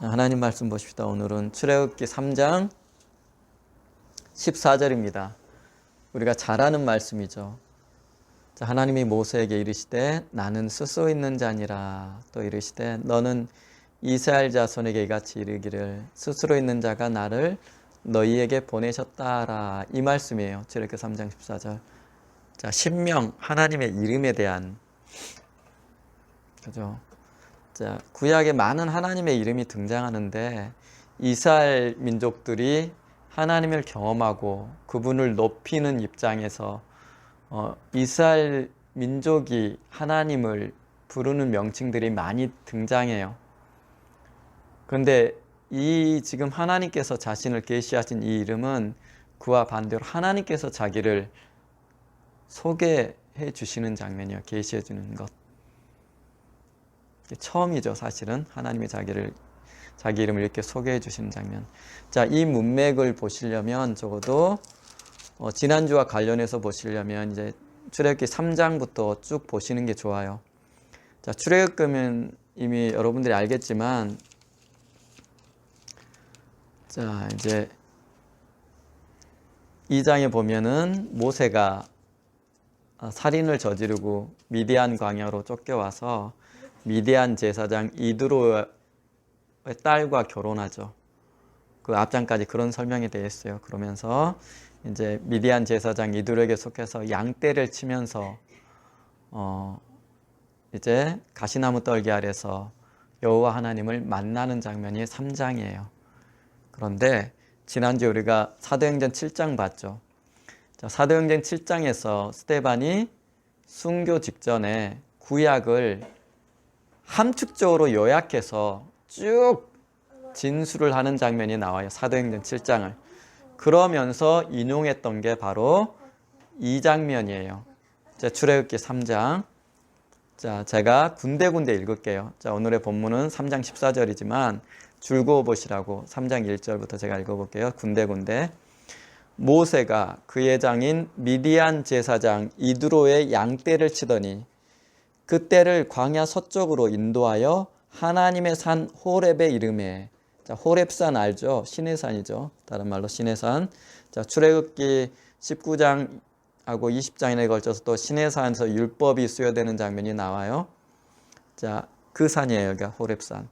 자, 하나님 말씀 보십시다. 오늘은 출애굽기 3장 14절입니다. 우리가 잘 아는 말씀이죠. 자, 하나님이 모세에게 이르시되 나는 스스로 있는 자니라. 또 이르시되 너는 이스라엘 자손에게 이같이 이르기를 스스로 있는 자가 나를 너희에게 보내셨다 하라. 이 말씀이에요. 출애굽기 3장 14절. 자, 신명 하나님의 이름에 대한, 그죠? 자, 구약에 많은 하나님의 이름이 등장하는데 이스라엘 민족들이 하나님을 경험하고 그분을 높이는 입장에서 이스라엘 민족이 하나님을 부르는 명칭들이 많이 등장해요. 그런데 이 지금 하나님께서 자신을 계시하신 이 이름은 그와 반대로 하나님께서 자기를 소개해 주시는 장면이에요. 계시해 주는 것. 처음이죠. 사실은 하나님이 자기 이름을 이렇게 소개해 주시는 장면. 자, 이 문맥을 보시려면 적어도 지난주와 관련해서 보시려면 이제 출애굽기 3장부터 쭉 보시는 게 좋아요. 자, 출애굽기는 이미 여러분들이 알겠지만, 자, 이제 2장에 보면은 모세가 살인을 저지르고 미디안 광야로 쫓겨와서 미디안 제사장 이드로의 딸과 결혼하죠. 그 앞장까지 그런 설명이 되어 있어요. 그러면서 이제 미디안 제사장 이드로에게 속해서 양떼를 치면서 이제 가시나무 떨기 아래서 여호와 하나님을 만나는 장면이 3장이에요. 그런데 지난주에 우리가 사도행전 7장 봤죠. 자, 사도행전 7장에서 스데반이 순교 직전에 구약을 함축적으로 요약해서 쭉 진술을 하는 장면이 나와요. 사도행전 7장을. 그러면서 인용했던 게 바로 이 장면이에요. 자, 출애굽기 3장. 자, 제가 군데군데 읽을게요. 자, 오늘의 본문은 3장 14절이지만 줄 그어 보시라고 3장 1절부터 제가 읽어볼게요. 군데군데. 모세가 그의 장인 미디안 제사장 이드로의 양떼를 치더니 그 떼를 광야 서쪽으로 인도하여 하나님의 산 호렙에 이르매. 자, 호렙산 알죠? 신의 산이죠. 다른 말로 신의 산. 자, 출애굽기 19장하고 20장에 걸쳐서 또 신의 산에서 율법이 수여되는 장면이 나와요. 자, 그 산이에요. 여기가 호렙산.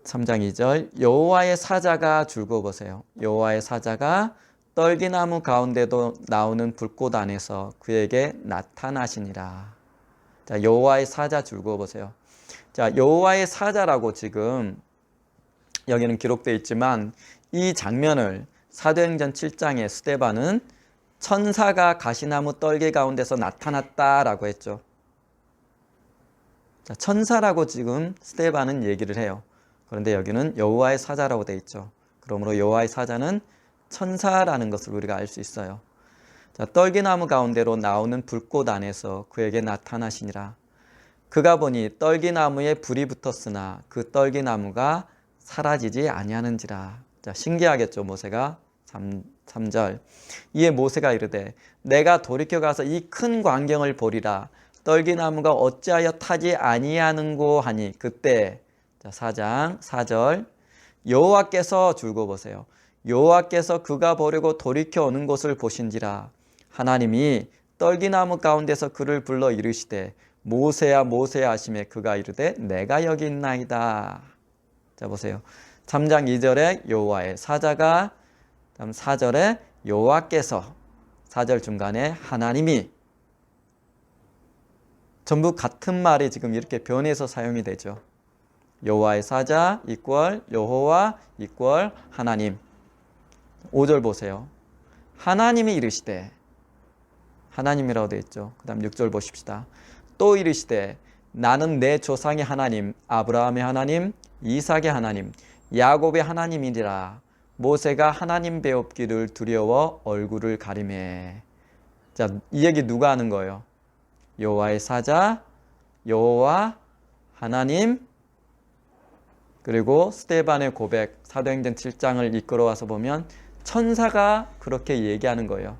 3장 2절. 여호와의 사자가 줄 그어 보세요. 여호와의 사자가 떨기나무 가운데도 나오는 불꽃 안에서 그에게 나타나시니라. 자, 여호와의 사자 줄 그어 보세요. 자, 여호와의 사자라고 지금 여기는 기록되어 있지만 이 장면을 사도행전 7장의 스데반은 천사가 가시나무 떨기 가운데서 나타났다라고 했죠. 자, 천사라고 지금 스데반은 얘기를 해요. 그런데 여기는 여호와의 사자라고 되어 있죠. 그러므로 여호와의 사자는 천사라는 것을 우리가 알 수 있어요. 자, 떨기나무 가운데로 나오는 불꽃 안에서 그에게 나타나시니라. 그가 보니 떨기나무에 불이 붙었으나 그 떨기나무가 사라지지 아니하는지라. 자, 신기하겠죠. 모세가 3절. 이에 모세가 이르되 내가 돌이켜 가서 이 큰 광경을 보리라. 떨기나무가 어찌하여 타지 아니하는고 하니 그때. 자, 4장 4절. 여호와께서 줄 그어 보세요. 여호와께서 그가 보려고 돌이켜 오는 곳을 보신지라. 하나님이 떨기나무 가운데서 그를 불러 이르시되 모세야 모세야 하시매 그가 이르되 내가 여기 있나이다. 자, 보세요. 3장 2절에 여호와의 사자가, 다음 4절에 여호와께서, 4절 중간에 하나님이, 전부 같은 말이 지금 이렇게 변해서 사용이 되죠. 여호와의 사자 이퀄 여호와 이퀄 하나님. 5절 보세요. 하나님이 이르시되, 하나님이라고 되어 있죠. 그 다음 6절 보십시다. 또 이르시되 나는 내 조상의 하나님 아브라함의 하나님 이삭의 하나님 야곱의 하나님이니라. 모세가 하나님 배웁기를 두려워 얼굴을 가리매. 자, 이 얘기 누가 하는 거예요? 여호와의 사자, 여호와, 하나님, 그리고 스데반의 고백, 사도행전 7장을 이끌어와서 보면 천사가 그렇게 얘기하는 거예요.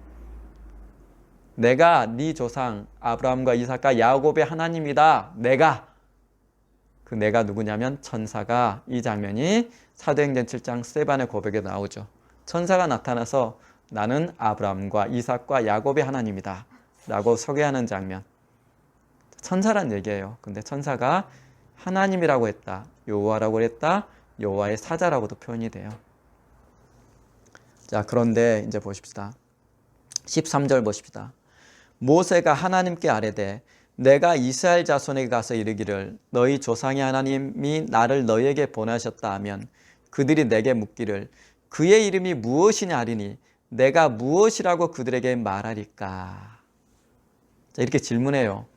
내가 네 조상 아브라함과 이삭과 야곱의 하나님이다. 내가. 그 내가 누구냐면 천사가, 이 장면이 사도행전 7장 스데반의 고백에 나오죠. 천사가 나타나서 나는 아브라함과 이삭과 야곱의 하나님이다 라고 소개하는 장면. 천사란 얘기예요. 근데 천사가 하나님이라고 했다, 여호와라고 했다, 여호와의 사자라고도 표현이 돼요. 자, 그런데 이제 보십시다. 13절 보십시다. 모세가 하나님께 아뢰되 내가 이스라엘 자손에게 가서 이르기를 너희 조상의 하나님이 나를 너희에게 보내셨다 하면 그들이 내게 묻기를 그의 이름이 무엇이냐 하리니 내가 무엇이라고 그들에게 말하리까. 자, 이렇게 질문해요.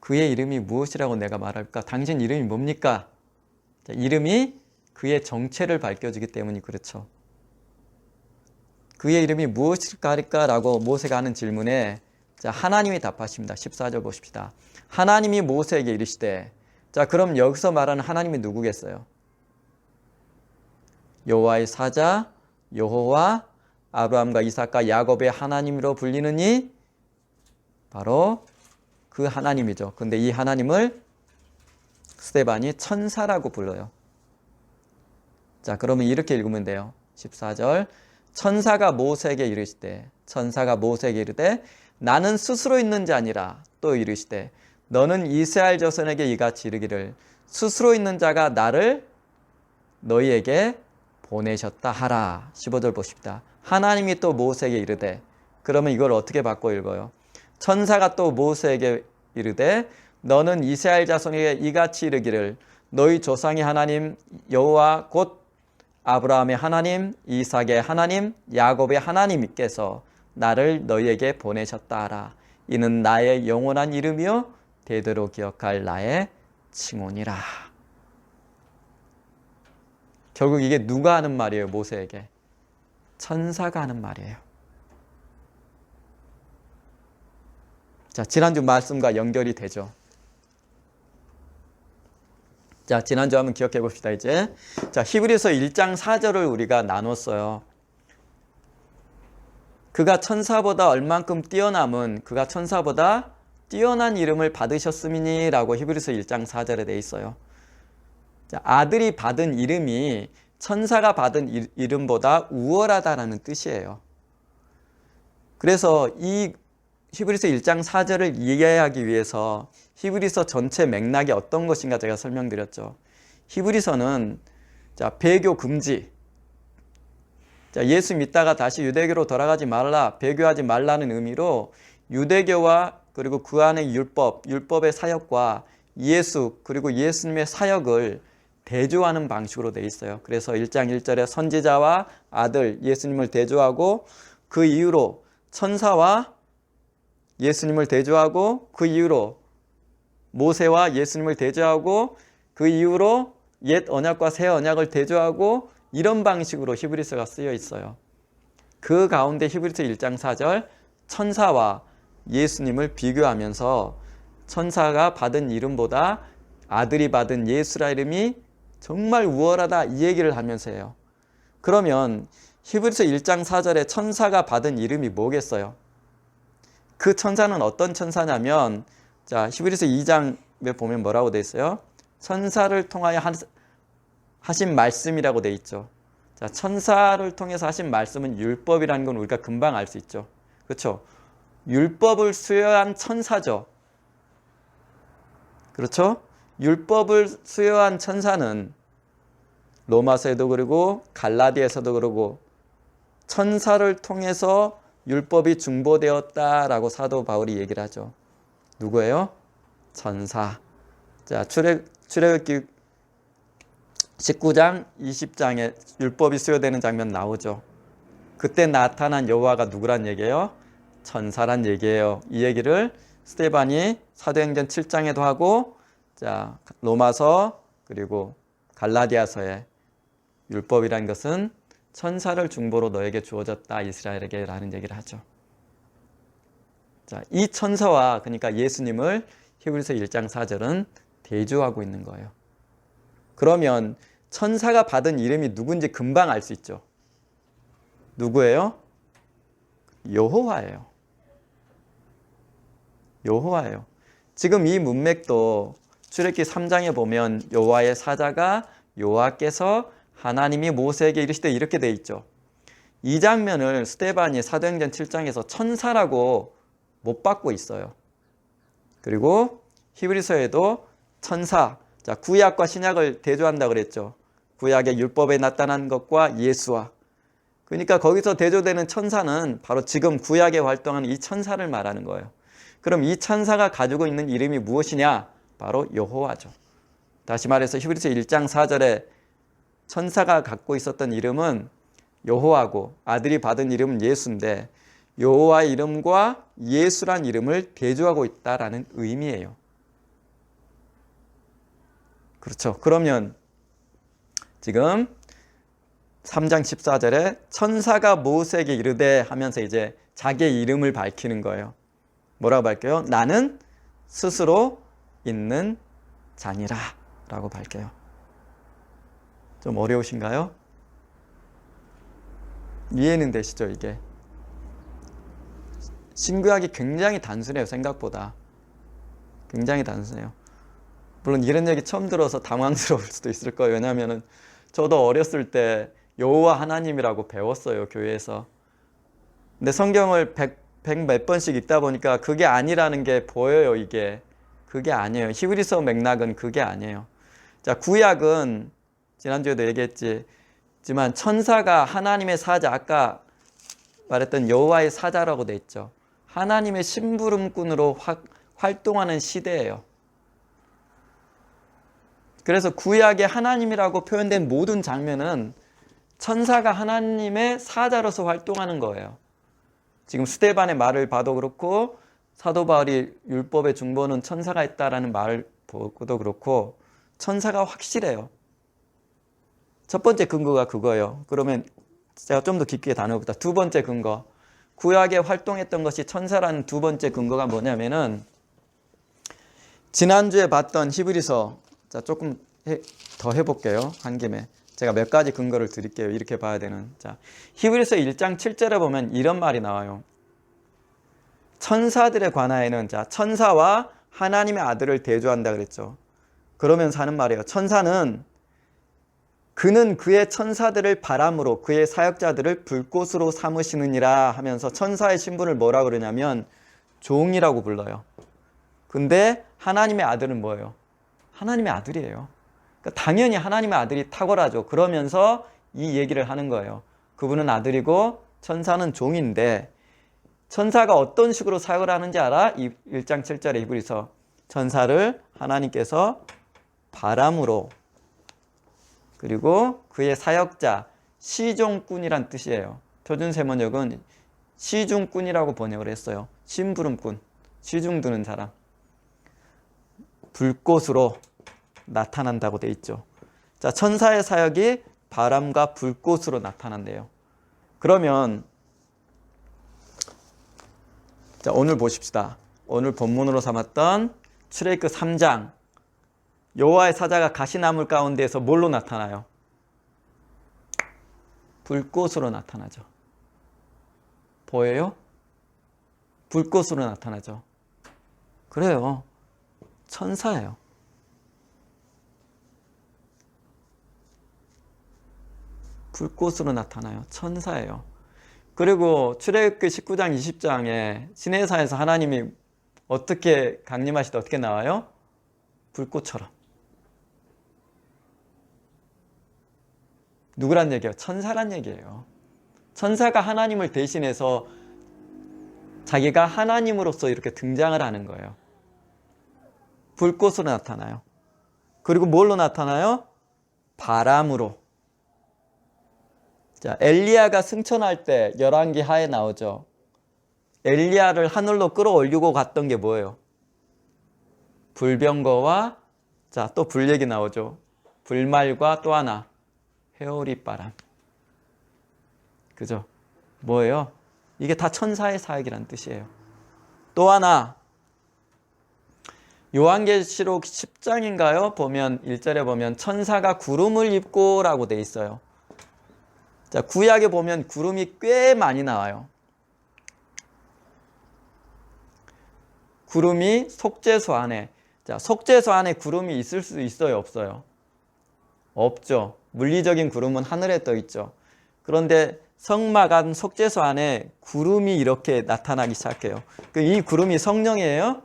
그의 이름이 무엇이라고 내가 말할까? 당신 이름이 뭡니까? 자, 이름이 그의 정체를 밝혀주기 때문이 그렇죠. 그의 이름이 무엇일까 하리까라고 모세가 하는 질문에 자, 하나님이 답하십니다. 14절 보십시다. 하나님이 모세에게 이르시되, 자, 그럼 여기서 말하는 하나님이 누구겠어요? 여호와의 사자, 여호와, 아브라함과 이삭과 야곱의 하나님으로 불리느니 바로 그 하나님이죠. 근데 이 하나님을 스데반이 천사라고 불러요. 자, 그러면 이렇게 읽으면 돼요. 14절. 천사가 모세에게 이르시되, 천사가 모세에게 이르되 나는 스스로 있는 자 아니라 또 이르시되 너는 이스라엘 자손에게 이같이 이르기를 스스로 있는 자가 나를 너희에게 보내셨다 하라. 15절 보십시다. 하나님이 또 모세에게 이르되, 그러면 이걸 어떻게 바꿔 읽어요? 천사가 또 모세에게 이르되 너는 이스라엘 자손에게 이같이 이르기를 너희 조상의 하나님 여호와 곧 아브라함의 하나님, 이삭의 하나님, 야곱의 하나님께서 나를 너희에게 보내셨다 하라. 이는 나의 영원한 이름이요 대대로 기억할 나의 칭혼이라. 결국 이게 누가 하는 말이에요? 모세에게. 천사가 하는 말이에요. 자, 지난주 말씀과 연결이 되죠. 자, 지난주 한번 기억해 봅시다. 이제 자, 히브리서 1장 4절을 우리가 나눴어요. 그가 천사보다 얼만큼 뛰어남은 그가 천사보다 뛰어난 이름을 받으셨음이니 라고 히브리서 1장 4절에 돼 있어요. 자, 아들이 받은 이름이 천사가 받은 이름보다 우월하다라는 뜻이에요. 그래서 이 히브리서 1장 4절을 이해하기 위해서 히브리서 전체 맥락이 어떤 것인가 제가 설명드렸죠. 히브리서는 자, 배교 금지. 자, 예수 믿다가 다시 유대교로 돌아가지 말라, 배교하지 말라는 의미로 유대교와 그리고 그 안의 율법의 사역과 예수 그리고 예수님의 사역을 대조하는 방식으로 돼 있어요. 그래서 1장 1절에 선지자와 아들 예수님을 대조하고 그 이후로 천사와 예수님을 대조하고 그 이후로 모세와 예수님을 대조하고 그 이후로 옛 언약과 새 언약을 대조하고 이런 방식으로 히브리서가 쓰여 있어요. 그 가운데 히브리서 1장 4절 천사와 예수님을 비교하면서 천사가 받은 이름보다 아들이 받은 예수라 이름이 정말 우월하다 이 얘기를 하면서 해요. 그러면 히브리서 1장 4절에 천사가 받은 이름이 뭐겠어요? 그 천사는 어떤 천사냐면 자, 히브리서 2장에 보면 뭐라고 돼 있어요? 천사를 통하여 하신 말씀이라고 돼 있죠. 자, 천사를 통해서 하신 말씀은 율법이라는 건 우리가 금방 알 수 있죠. 그렇죠? 율법을 수여한 천사죠. 그렇죠? 율법을 수여한 천사는 로마서에도 그러고 갈라디아서도 그러고 천사를 통해서 율법이 중보되었다라고 사도 바울이 얘기를 하죠. 누구예요? 천사. 자, 출애굽기 19장, 20장에 율법이 수여되는 장면 나오죠. 그때 나타난 여호와가 누구란 얘기예요? 천사란 얘기예요. 이 얘기를 스데반이 사도행전 7장에도 하고 자, 로마서 그리고 갈라디아서에 율법이란 것은 천사를 중보로 너에게 주어졌다 이스라엘에게 라는 얘기를 하죠. 자, 이 천사와 그러니까 예수님을 히브리서 1장 4절은 대조하고 있는 거예요. 그러면 천사가 받은 이름이 누군지 금방 알 수 있죠. 누구예요? 여호와예요. 여호와예요. 지금 이 문맥도 출애굽기 3장에 보면 여호와의 사자가 여호와께서 하나님이 모세에게 이르시되 이렇게 돼 있죠. 이 장면을 스데반이 사도행전 7장에서 천사라고 못 받고 있어요. 그리고 히브리서에도 천사, 자, 구약과 신약을 대조한다 그랬죠. 구약의 율법에 나타난 것과 예수와. 그러니까 거기서 대조되는 천사는 바로 지금 구약에 활동하는 이 천사를 말하는 거예요. 그럼 이 천사가 가지고 있는 이름이 무엇이냐? 바로 여호와죠. 다시 말해서 히브리서 1장 4절에 천사가 갖고 있었던 이름은 여호와고 아들이 받은 이름은 예수인데 여호와의 이름과 예수란 이름을 대조하고 있다라는 의미예요. 그렇죠. 그러면 지금 3장 14절에 천사가 모세에게 이르되 하면서 이제 자기의 이름을 밝히는 거예요. 뭐라고 밝혀요? 나는 스스로 있는 자니라 라고 밝혀요. 좀 어려우신가요? 이해는 되시죠? 이게 신구약이 굉장히 단순해요. 생각보다 굉장히 단순해요. 물론 이런 얘기 처음 들어서 당황스러울 수도 있을 거예요. 왜냐하면 저도 어렸을 때 여호와 하나님이라고 배웠어요. 교회에서. 근데 성경을 백 몇 번씩 읽다 보니까 그게 아니라는 게 보여요. 이게 그게 아니에요. 히브리서 맥락은 그게 아니에요. 자, 구약은 지난주에도 얘기했지만 천사가 하나님의 사자, 아까 말했던 여호와의 사자라고 돼 있죠. 하나님의 심부름꾼으로 활동하는 시대예요. 그래서 구약의 하나님이라고 표현된 모든 장면은 천사가 하나님의 사자로서 활동하는 거예요. 지금 스데반의 말을 봐도 그렇고 사도 바울이 율법의 중보는 천사가 있다라는 말을 보고도 그렇고 천사가 확실해요. 첫 번째 근거가 그거예요. 그러면 제가 좀 더 깊게 다뤄보다. 두 번째 근거. 구약에 활동했던 것이 천사라는 두 번째 근거가 뭐냐면은 지난주에 봤던 히브리서, 자, 조금 더 해볼게요. 한 김에. 제가 몇 가지 근거를 드릴게요. 이렇게 봐야 되는. 자, 히브리서 1장 7절에 보면 이런 말이 나와요. 천사들에 관하여는, 자, 천사와 하나님의 아들을 대조한다 그랬죠. 그러면서 하는 말이에요. 천사는 그는 그의 천사들을 바람으로 그의 사역자들을 불꽃으로 삼으시느니라 하면서 천사의 신분을 뭐라 그러냐면 종이라고 불러요. 근데 하나님의 아들은 뭐예요? 하나님의 아들이에요. 그러니까 당연히 하나님의 아들이 탁월하죠. 그러면서 이 얘기를 하는 거예요. 그분은 아들이고 천사는 종인데 천사가 어떤 식으로 사역을 하는지 알아? 1장 7절에 히브리서 천사를 하나님께서 바람으로 그리고 그의 사역자 시종꾼이란 뜻이에요. 표준세번역은 시중꾼이라고 번역을 했어요. 심부름꾼, 시중 드는 사람. 불꽃으로 나타난다고 돼 있죠. 자, 천사의 사역이 바람과 불꽃으로 나타난대요. 그러면 자, 오늘 보십시다. 오늘 본문으로 삼았던 출애굽기 3장 여호와의 사자가 가시나물 가운데에서 뭘로 나타나요? 불꽃으로 나타나죠. 보여요? 불꽃으로 나타나죠. 그래요. 천사예요. 불꽃으로 나타나요. 천사예요. 그리고 출애굽기 19장 20장에 시내산에서 하나님이 어떻게 강림하실 때 어떻게 나와요? 불꽃처럼. 누구란 얘기예요? 천사란 얘기예요. 천사가 하나님을 대신해서 자기가 하나님으로서 이렇게 등장을 하는 거예요. 불꽃으로 나타나요. 그리고 뭘로 나타나요? 바람으로. 자, 엘리야가 승천할 때 열왕기 하에 나오죠. 엘리야를 하늘로 끌어올리고 갔던 게 뭐예요? 불병거와, 자, 또 불 얘기 나오죠. 불말과 또 하나 회오리바람. 그죠? 뭐예요? 이게 다 천사의 사역이란 뜻이에요. 또 하나 요한계시록 10장인가요? 보면 1절에 보면 천사가 구름을 입고 라고 돼 있어요. 자, 구약에 보면 구름이 꽤 많이 나와요. 구름이 속죄소 안에. 자, 속죄소 안에 구름이 있을 수 있어요, 없어요? 없죠. 물리적인 구름은 하늘에 떠 있죠. 그런데 성막 안 속죄소 안에 구름이 이렇게 나타나기 시작해요. 이 구름이 성령이에요?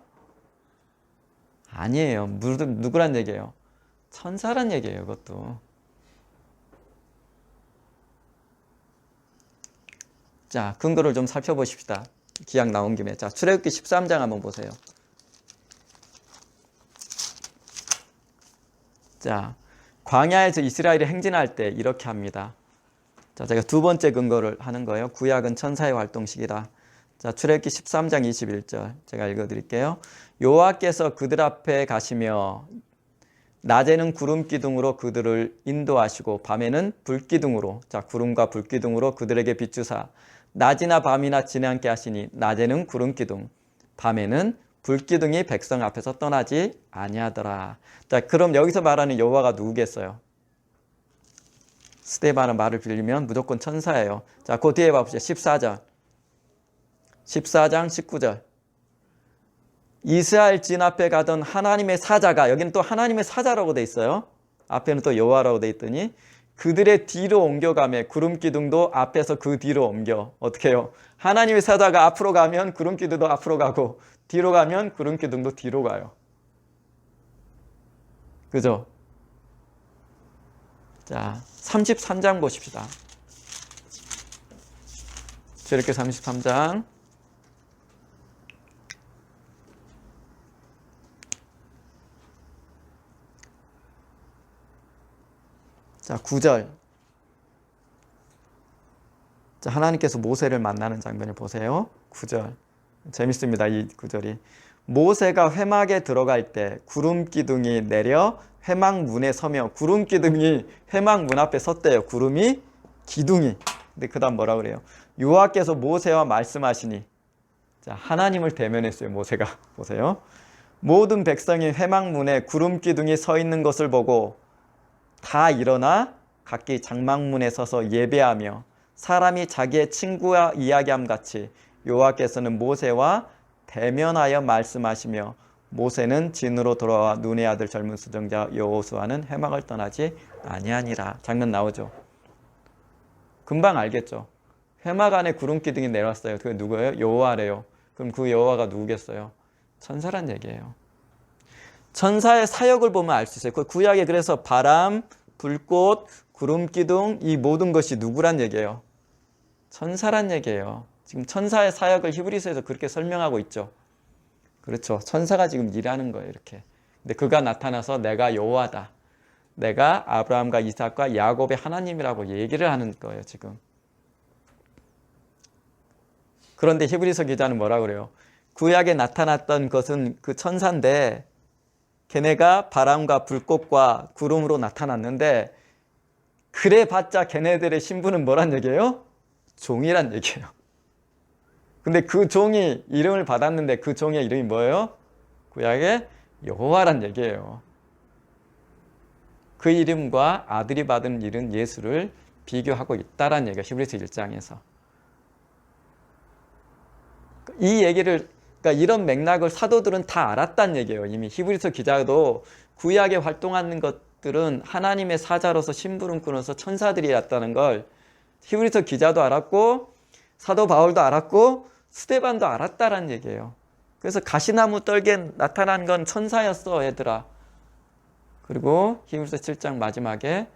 아니에요. 누구란 얘기예요? 천사란 얘기예요, 그것도. 자, 근거를 좀 살펴보십시다. 기약 나온 김에. 자, 출애굽기 13장 한번 보세요. 자, 광야에서 이스라엘이 행진할 때 이렇게 합니다. 자, 제가 두 번째 근거를 하는 거예요. 구약은 천사의 활동식이다. 자, 출애굽기 13장 21절 제가 읽어드릴게요. 여호와께서 그들 앞에 가시며 낮에는 구름 기둥으로 그들을 인도하시고 밤에는 불기둥으로, 자, 구름과 불기둥으로 그들에게 비추사 낮이나 밤이나 지나게 하시니 낮에는 구름 기둥, 밤에는 불기둥이 백성 앞에서 떠나지 아니하더라. 자, 그럼 여기서 말하는 여호와가 누구겠어요? 스데반의 말을 빌리면 무조건 천사예요. 자, 그 뒤에 봐보세요. 14장 19절. 이스라엘 진 앞에 가던 하나님의 사자가, 여기는 또 하나님의 사자라고 돼 있어요. 앞에는 또 여호와라고 돼 있더니 그들의 뒤로 옮겨가며 구름 기둥도 앞에서 그 뒤로 옮겨. 어떻게 해요? 하나님의 사자가 앞으로 가면 구름 기둥도 앞으로 가고 뒤로 가면 구름 기둥도 뒤로 가요. 그죠? 자, 33장 보십시다. 출애굽기 33장. 자, 9절. 자, 하나님께서 모세를 만나는 장면을 보세요. 9절. 재밌습니다, 이 9절이. 모세가 회막에 들어갈 때 구름 기둥이 내려 회막 문에 서며, 구름 기둥이 회막 문 앞에 섰대요. 구름이 기둥이. 근데 그 다음 뭐라 그래요? 여호와께서 모세와 말씀하시니, 자, 하나님을 대면했어요, 모세가. 보세요. 모든 백성이 회막 문에 구름 기둥이 서 있는 것을 보고 다 일어나 각기 장막문에 서서 예배하며 사람이 자기의 친구와 이야기함 같이 여호와께서는 모세와 대면하여 말씀하시며 모세는 진으로 돌아와 눈의 아들 젊은 수정자 여호수아는 회막을 떠나지 아니하니라. 장면 나오죠. 금방 알겠죠. 회막 안에 구름 기둥이 내려왔어요. 그게 누구예요? 여호와래요. 그럼 그 여호와가 누구겠어요? 천사란 얘기예요. 천사의 사역을 보면 알 수 있어요. 그 구약에 그래서 바람, 불꽃, 구름 기둥, 이 모든 것이 누구란 얘기예요? 천사란 얘기예요. 지금 천사의 사역을 히브리서에서 그렇게 설명하고 있죠. 그렇죠. 천사가 지금 일하는 거예요, 이렇게. 근데 그가 나타나서 내가 여호와다, 내가 아브라함과 이삭과 야곱의 하나님이라고 얘기를 하는 거예요, 지금. 그런데 히브리서 기자는 뭐라 그래요? 구약에 나타났던 것은 그 천사인데 걔네가 바람과 불꽃과 구름으로 나타났는데 그래봤자 걔네들의 신분은 뭐란 얘기예요? 종이란 얘기예요. 근데 그 종이 이름을 받았는데 그 종의 이름이 뭐예요? 구약의 여호와란 얘기예요. 그 이름과 아들이 받은 이름 예수를 비교하고 있다란 얘기가 히브리서 1장에서. 이 얘기를, 그러니까 이런 맥락을 사도들은 다 알았다는 얘기예요. 이미 히브리서 기자도 구약에 활동하는 것들은 하나님의 사자로서 심부름 끊어서 천사들이었다는 걸 히브리서 기자도 알았고 사도 바울도 알았고 스데반도 알았다라는 얘기예요. 그래서 가시나무 떨기에 나타난 건 천사였어, 얘들아. 그리고 히브리서 7장 마지막에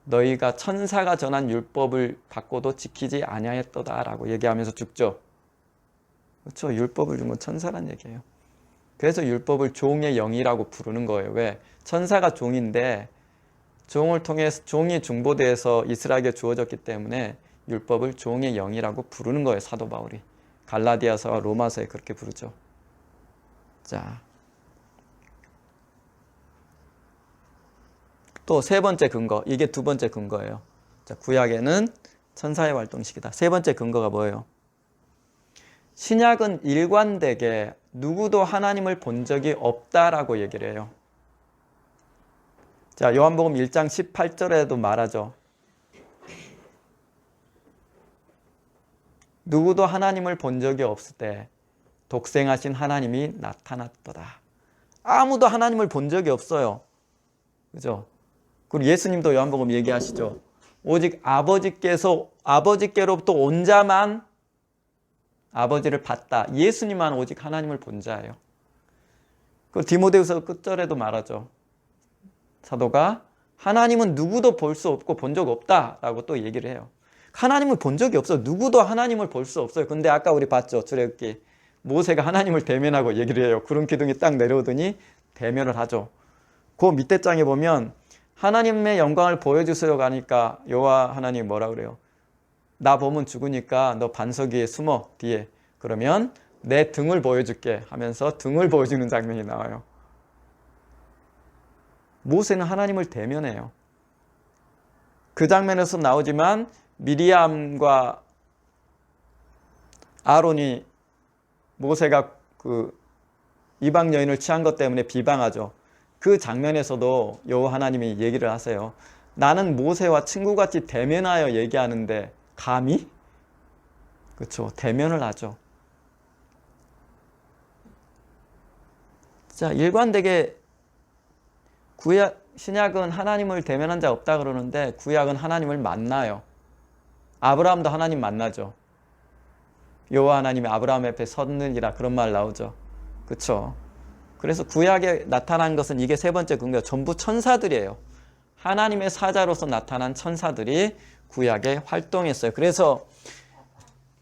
너희가 천사가 전한 율법을 받고도 지키지 아니하였도다라고 얘기하면서 죽죠. 그렇죠. 율법을 준 건 천사란 얘기예요. 그래서 율법을 종의 영이라고 부르는 거예요. 왜? 천사가 종인데 종을 통해서 종이 중보대에서 이스라엘에게 주어졌기 때문에 율법을 종의 영이라고 부르는 거예요. 사도 바울이 갈라디아서와 로마서에 그렇게 부르죠. 자, 또 세 번째 근거, 이게 두 번째 근거예요. 자, 구약에는 천사의 활동식이다. 세 번째 근거가 뭐예요? 신약은 일관되게 누구도 하나님을 본 적이 없다라고 얘기를 해요. 자, 요한복음 1장 18절에도 말하죠. 누구도 하나님을 본 적이 없을 때 독생하신 하나님이 나타났도다. 아무도 하나님을 본 적이 없어요. 그죠? 그리고 예수님도 요한복음 얘기하시죠. 오직 아버지께로부터 온 자만 아버지를 봤다. 예수님만 오직 하나님을 본 자예요. 그 디모데후서 끝절에도 말하죠. 사도가 하나님은 누구도 볼 수 없고 본 적 없다라고 또 얘기를 해요. 하나님을 본 적이 없어요. 누구도 하나님을 볼 수 없어요. 근데 아까 우리 봤죠. 출애굽기. 모세가 하나님을 대면하고 얘기를 해요. 구름 기둥이 딱 내려오더니 대면을 하죠. 그 밑에 장에 보면 하나님의 영광을 보여주세요 가니까 여호와 하나님이 뭐라 그래요? 나 보면 죽으니까 너 반석 위에 숨어 뒤에. 그러면 내 등을 보여줄게 하면서 등을 보여주는 장면이 나와요. 모세는 하나님을 대면해요. 그 장면에서 나오지만 미리암과 아론이 모세가 그 이방 여인을 취한 것 때문에 비방하죠. 그 장면에서도 여호와 하나님이 얘기를 하세요. 나는 모세와 친구같이 대면하여 얘기하는데 감히? 그렇죠. 대면을 하죠. 자, 일관되게 신약은 하나님을 대면한 자 없다 그러는데 구약은 하나님을 만나요. 아브라함도 하나님 만나죠. 여호와 하나님이 아브라함 앞에 섰느니라 그런 말 나오죠. 그렇죠. 그래서 구약에 나타난 것은 이게 세 번째 근거, 전부 천사들이에요. 하나님의 사자로서 나타난 천사들이 구약에 활동했어요. 그래서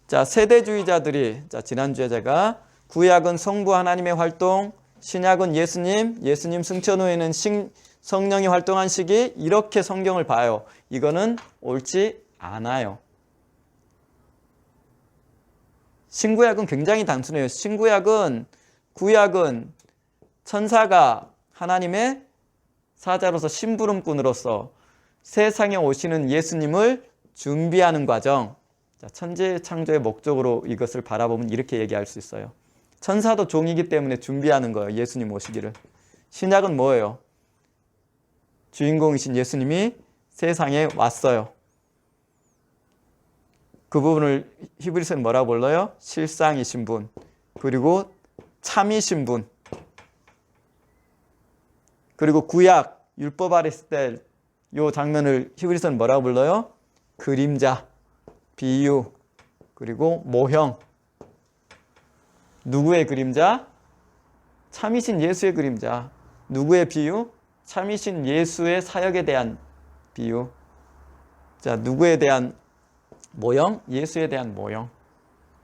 자, 세대주의자들이 지난주에 제가 구약은 성부 하나님의 활동, 신약은 예수님 승천 후에는 성령이 활동한 시기, 이렇게 성경을 봐요. 이거는 옳지 않아요. 신구약은 굉장히 단순해요. 구약은 천사가 하나님의 사자로서 심부름꾼으로서 세상에 오시는 예수님을 준비하는 과정. 자, 천지 창조의 목적으로 이것을 바라보면 이렇게 얘기할 수 있어요. 천사도 종이기 때문에 준비하는 거예요. 예수님 오시기를. 신약은 뭐예요? 주인공이신 예수님이 세상에 왔어요. 그 부분을 히브리서는 뭐라고 불러요? 실상이신 분, 그리고 참이신 분. 그리고 구약, 율법 아래 있을 때 이 장면을 히브리서는 뭐라고 불러요? 그림자, 비유, 그리고 모형. 누구의 그림자? 참이신 예수의 그림자. 누구의 비유? 참이신 예수의 사역에 대한 비유. 자, 누구에 대한 모형? 예수에 대한 모형.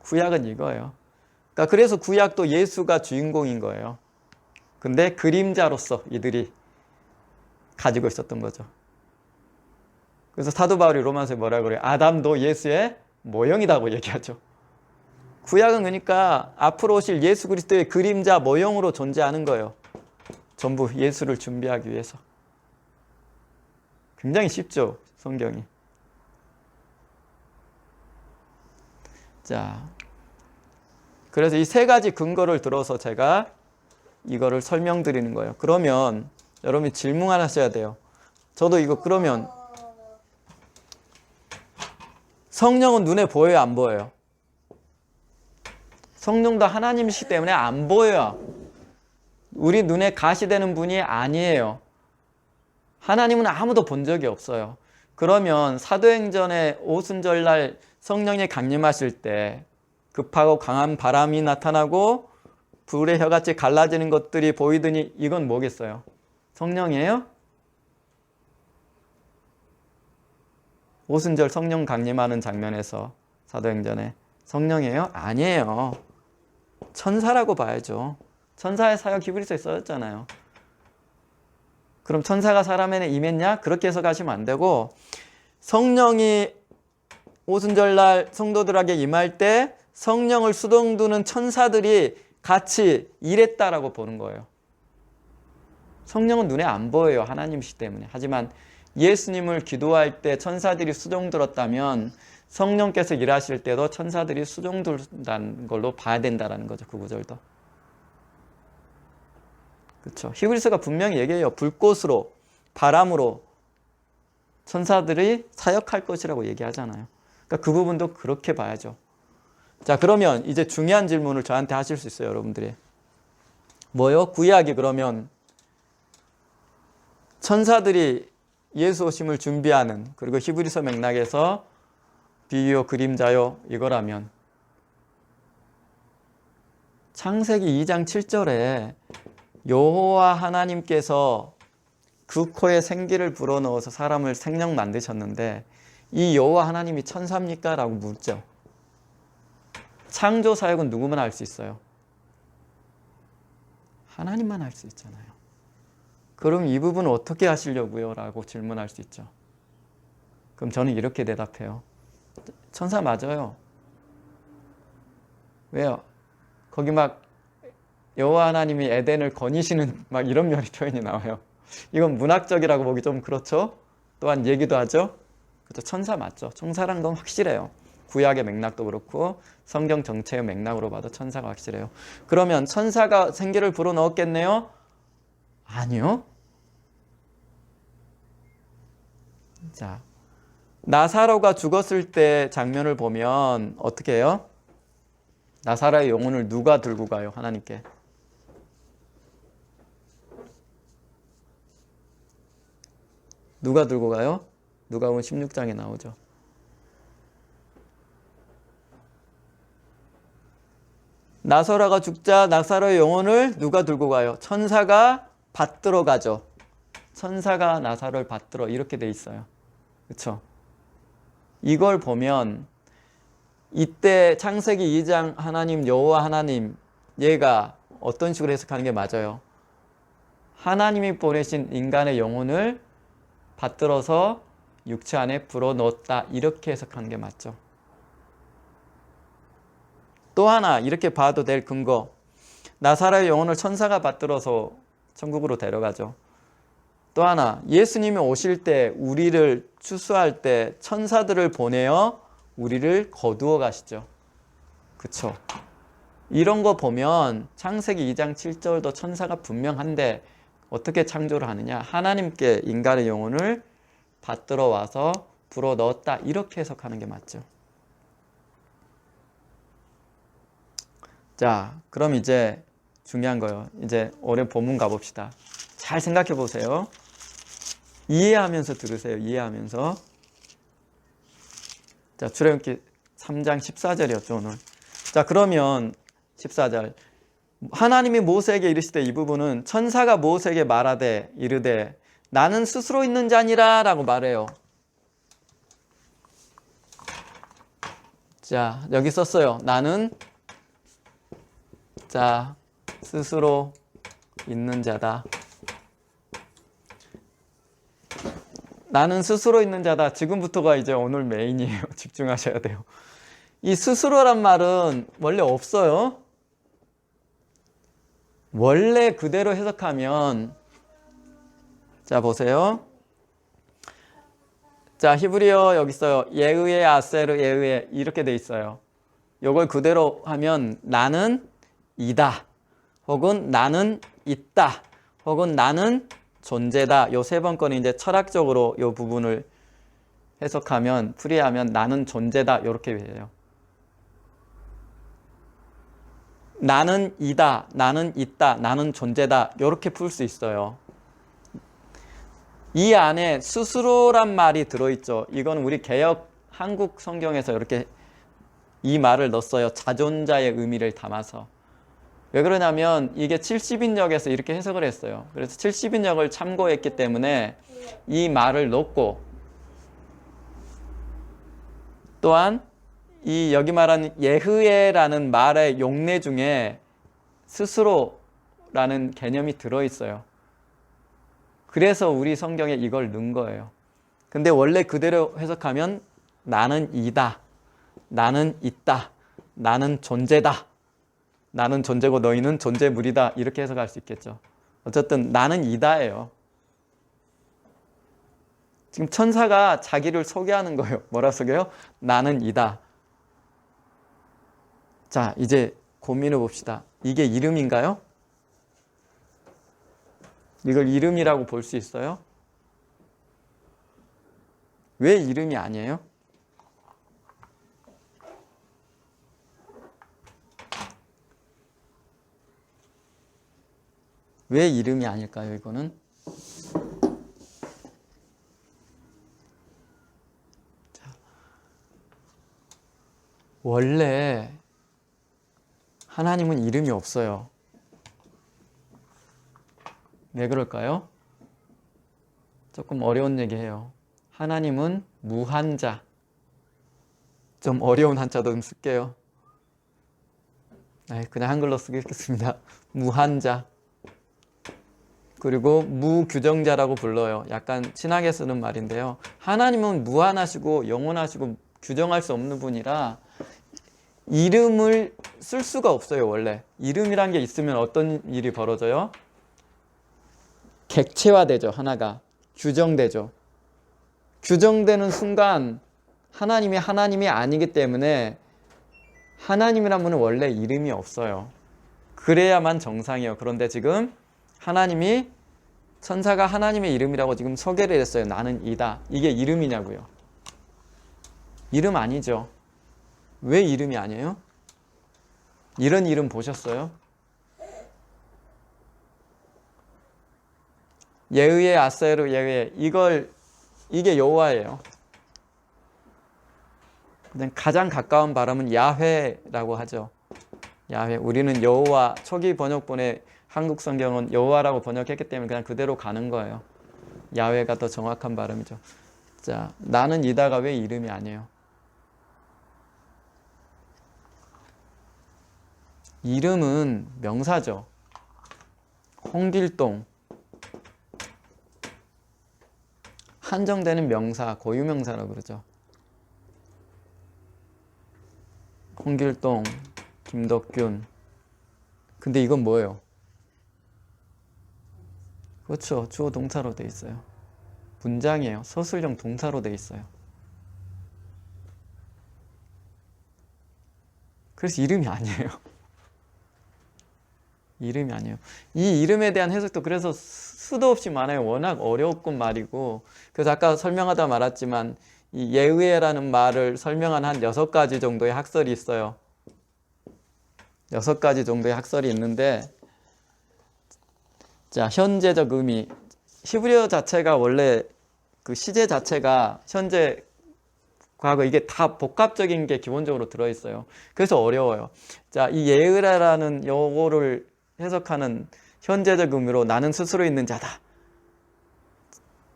구약은 이거예요. 그러니까 그래서 구약도 예수가 주인공인 거예요. 근데 그림자로서 이들이 가지고 있었던 거죠. 그래서 사도 바울이 로마서에 뭐라고 그래요? 아담도 예수의 모형이라고 얘기하죠. 구약은 그러니까 앞으로 오실 예수 그리스도의 그림자 모형으로 존재하는 거예요. 전부 예수를 준비하기 위해서. 굉장히 쉽죠, 성경이. 자, 그래서 이 세 가지 근거를 들어서 제가 이거를 설명드리는 거예요. 그러면 여러분이 질문 하나 하셔야 돼요. 저도 이거 그러면 성령은 눈에 보여요, 안 보여요? 성령도 하나님이시기 때문에 안 보여요. 우리 눈에 가시되는 분이 아니에요. 하나님은 아무도 본 적이 없어요. 그러면 사도행전의 오순절날 성령이 강림하실 때 급하고 강한 바람이 나타나고 불의 혀같이 갈라지는 것들이 보이더니 이건 뭐겠어요? 성령이에요? 오순절 성령 강림하는 장면에서 사도행전에 성령이에요? 아니에요. 천사라고 봐야죠. 천사의 사역 히브리서에 써졌잖아요. 그럼 천사가 사람에게 임했냐? 그렇게 해서 가시면 안 되고, 성령이 오순절날 성도들에게 임할 때 성령을 수동두는 천사들이 같이 일했다라고 보는 거예요. 성령은 눈에 안 보여요. 하나님이시기 때문에. 하지만 예수님을 기도할 때 천사들이 수종들었다면 성령께서 일하실 때도 천사들이 수종들다는 걸로 봐야 된다는 거죠. 그 구절도. 그렇죠. 히브리서가 분명히 얘기해요. 불꽃으로, 바람으로 천사들이 사역할 것이라고 얘기하잖아요. 그러니까 그 부분도 그렇게 봐야죠. 자, 그러면 이제 중요한 질문을 저한테 하실 수 있어요, 여러분들이. 뭐요? 구약이 그러면 천사들이 예수 오심을 준비하는, 그리고 히브리서 맥락에서 비유요 그림자요 이거라면, 창세기 2장 7절에 여호와 하나님께서 그 코에 생기를 불어넣어서 사람을 생명 만드셨는데 이 여호와 하나님이 천사입니까? 라고 묻죠. 창조 사역은 누구만 할 수 있어요? 하나님만 할 수 있잖아요. 그럼 이 부분을 어떻게 하시려고요? 라고 질문할 수 있죠. 그럼 저는 이렇게 대답해요. 천사 맞아요. 왜요? 거기 막 여호와 하나님이 에덴을 거니시는 막 이런 표현이 나와요. 이건 문학적이라고 보기 좀 그렇죠? 또한 얘기도 하죠. 그렇죠? 천사 맞죠? 천사란 건 확실해요. 구약의 맥락도 그렇고 성경 전체의 맥락으로 봐도 천사가 확실해요. 그러면 천사가 생기를 불어넣었겠네요? 아니요. 자, 나사로가 죽었을 때 장면을 보면 어떻게 해요? 나사로의 영혼을 누가 들고 가요? 하나님께. 누가 들고 가요? 누가복음 16장에 나오죠. 나사로가 죽자 나사로의 영혼을 누가 들고 가요? 천사가 받들어 가죠. 천사가 나사로를 받들어, 이렇게 돼 있어요. 그렇죠? 이걸 보면 이때 창세기 2장 하나님 여호와 하나님, 얘가 어떤 식으로 해석하는 게 맞아요? 하나님이 보내신 인간의 영혼을 받들어서 육체 안에 불어넣었다, 이렇게 해석하는 게 맞죠. 또 하나 이렇게 봐도 될 근거, 나사로의 영혼을 천사가 받들어서 천국으로 데려가죠. 또 하나, 예수님이 오실 때 우리를 추수할 때 천사들을 보내어 우리를 거두어 가시죠. 그쵸? 이런 거 보면 창세기 2장 7절도 천사가 분명한데 어떻게 창조를 하느냐? 하나님께 인간의 영혼을 받들어 와서 불어넣었다, 이렇게 해석하는 게 맞죠. 자, 그럼 이제 중요한 거예요. 이제 올해 본문 가봅시다. 잘 생각해 보세요. 이해하면서 들으세요. 이해하면서. 자, 출애굽기 3장 14절이었죠 오늘. 자, 그러면 14절, 하나님이 모세에게 이르시되, 이 부분은 천사가 모세에게 말하되 이르되 나는 스스로 있는 자니라 라고 말해요. 자, 여기 썼어요. 나는, 자, 스스로 있는 자다. 나는 스스로 있는 자다. 지금부터가 이제 오늘 메인이에요. 집중하셔야 돼요. 이 스스로란 말은 원래 없어요. 원래 그대로 해석하면, 자, 보세요. 자, 히브리어 여기 있어요. 예의에 아세르 예의에, 이렇게 돼 있어요. 이걸 그대로 하면 나는 이다, 혹은 나는 있다, 혹은 나는 존재다. 요 세 번 거는 이제 철학적으로 요 부분을 해석하면, 풀이하면 나는 존재다, 이렇게 해요. 나는 이다, 나는 있다, 나는 존재다, 이렇게 풀 수 있어요. 이 안에 스스로란 말이 들어있죠. 이건 우리 개역 한국 성경에서 이렇게 이 말을 넣었어요. 자존자의 의미를 담아서. 왜 그러냐면 이게 70인역에서 이렇게 해석을 했어요. 그래서 70인역을 참고했기 때문에 이 말을 넣고, 또한 이 여기 말하는 예흐에라는 말의 용례 중에 스스로라는 개념이 들어있어요. 그래서 우리 성경에 이걸 넣은 거예요. 근데 원래 그대로 해석하면 나는 이다, 나는 있다, 나는 존재다, 나는 존재고 너희는 존재물이다, 이렇게 해석할 수 있겠죠. 어쨌든 나는 이다예요. 지금 천사가 자기를 소개하는 거예요. 뭐라 소개해요? 나는 이다. 자, 이제 고민해 봅시다. 이게 이름인가요? 이걸 이름이라고 볼 수 있어요? 왜 이름이 아니에요? 왜 이름이 아닐까요, 이거는? 자, 원래 하나님은 이름이 없어요. 왜 그럴까요? 조금 어려운 얘기해요. 하나님은 무한자. 좀 어려운 한자도 좀 쓸게요. 그냥 한글로 쓰겠습니다. 무한자. 그리고 무규정자라고 불러요. 약간 친하게 쓰는 말인데요. 하나님은 무한하시고 영원하시고 규정할 수 없는 분이라 이름을 쓸 수가 없어요. 원래 이름이란 게 있으면 어떤 일이 벌어져요? 객체화되죠. 하나가 규정되죠. 규정되는 순간 하나님이 아니기 때문에 하나님이란 분은 원래 이름이 없어요. 그래야만 정상이에요. 그런데 지금 하나님이 천사가 하나님의 이름이라고 지금 소개를 했어요. 나는 이다. 이게 이름이냐고요. 이름 아니죠. 왜 이름이 아니에요? 이런 이름 보셨어요? 예의의 아세르 예의 이게 여호와예요. 가장 가까운 발음은 야훼라고 하죠. 야훼. 우리는 여호와 초기 번역본의 한국 성경은 여호와라고 번역했기 때문에 그냥 그대로 가는 거예요. 야훼가 더 정확한 발음이죠. 자, 나는 이다가 왜 이름이 아니에요? 이름은 명사죠. 홍길동. 한정되는 명사, 고유명사라고 그러죠. 홍길동, 김덕균. 근데 이건 뭐예요? 그렇죠. 주어 동사로 돼 있어요. 문장이에요. 서술형 동사로 돼 있어요. 그래서 이름이 아니에요. 이름이 아니에요. 이 이름에 대한 해석도 그래서 수도 없이 많아요. 워낙 어려웠건 말이고. 그래서 아까 설명하다 말았지만 이 예의라는 말을 설명한 한 6가지 정도의 학설이 있어요. 6가지 정도의 학설이 있는데, 자, 현재적 의미. 히브리어 자체가 원래 그 시제 자체가 현재, 과거 이게 다 복합적인 게 기본적으로 들어있어요. 그래서 어려워요. 자, 이 예의라는 요거를 해석하는 현재적 의미로 나는 스스로 있는 자다.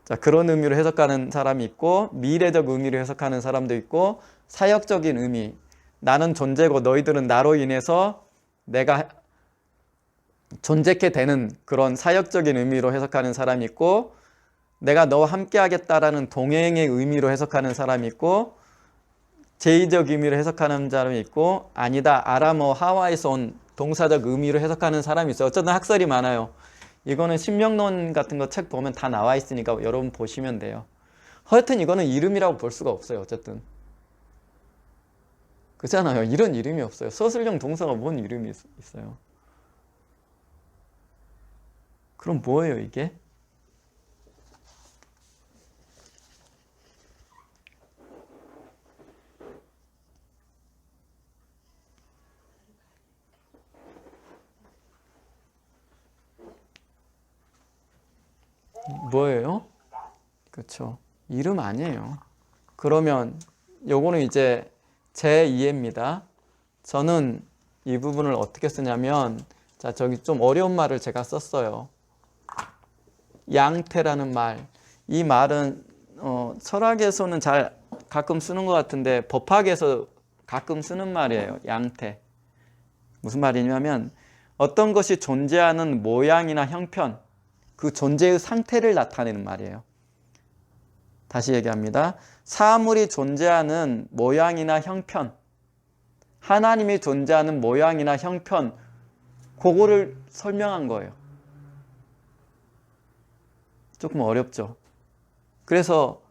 자, 그런 의미로 해석하는 사람이 있고, 미래적 의미로 해석하는 사람도 있고, 사역적인 의미. 나는 존재고 너희들은 나로 인해서 내가 존재케 되는 그런 사역적인 의미로 해석하는 사람이 있고, 내가 너와 함께 하겠다라는 동행의 의미로 해석하는 사람이 있고, 제의적 의미로 해석하는 사람이 있고, 아니다, 아람어 하와이에서 온 동사적 의미로 해석하는 사람이 있어요. 어쨌든 학설이 많아요. 이거는 신명론 같은 거 책 보면 다 나와 있으니까 여러분 보시면 돼요. 하여튼 이거는 이름이라고 볼 수가 없어요. 어쨌든 그렇잖아요. 이런 이름이 없어요. 서술형 동사가 뭔 이름이 있어요? 그럼 뭐예요 이게? 뭐예요? 그렇죠. 이름 아니에요. 그러면 요거는 이제 제 이해입니다. 저는 이 부분을 어떻게 쓰냐면, 자, 저기 좀 어려운 말을 제가 썼어요. 양태라는 말. 이 말은 철학에서는 잘 가끔 쓰는 것 같은데 법학에서 가끔 쓰는 말이에요. 양태. 무슨 말이냐면 어떤 것이 존재하는 모양이나 형편, 그 존재의 상태를 나타내는 말이에요. 다시 얘기합니다. 사물이 존재하는 모양이나 형편, 하나님이 존재하는 모양이나 형편, 그거를 설명한 거예요. 조금 어렵죠. 그래서